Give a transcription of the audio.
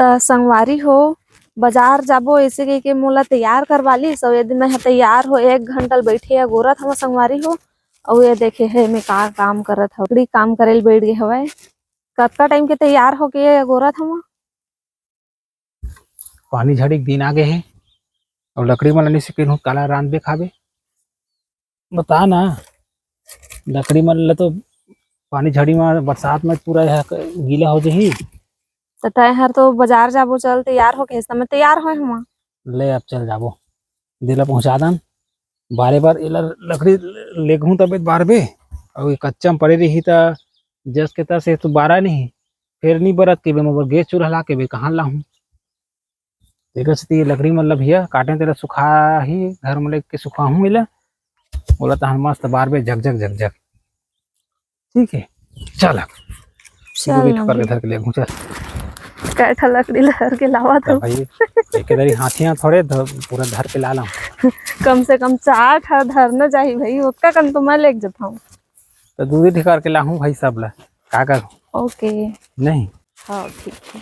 त संगवारी हो बाजार जाबो ऐसे कह के मोला तैयार करवाली सो ये दिन मैं तैयार हो 1 घंटा बैठे या गोरत हम संगवारी हो और ये देखे है मैं का काम करत हव बड़ी काम करेल बैठ गए हवे कतका टाइम के तैयार हो के गोरत हम पानी झड़ी के दिन आगे है और लकड़ी मन नहीं से काला रांधबे खाबे बता ना लकड़ी मन ल तो पानी झड़ी में बरसात में पूरा गीला हो जाही। तो तय हर तो बाजार जाबो चल तैयार हो के समय तैयार हो हम ले अब चल जाबो दिला पहुंचा दन बारे बार एला लकड़ी लेगहूं तबे बारबे और ये कच्चा में पड़े रही त जस के तस तो बारा नहीं फिर नहीं बरत के बे मोर गैस चूल्हा ला के बे कहाँ लाहूं देखा से लकड़ी मतलब भैया काटे तेरा सुखा ही घर में लेके सुखाहूं मिला बोला तो मस्त बारबे झकझक झकझक ठीक है चल चल करके धर के ले चल कैठा लकड़ी लहर के लावा तो भाई एक दरी हाथियां थोड़े पूरा धर के ला लाऊं कम से कम 4 ठा धरना चाहिए भाई उतना कन तो मैं लेके जाता हूँ तो दूध ही करके लाहूं भाई सब ला का करूं ओके नहीं हाँ ठीक है।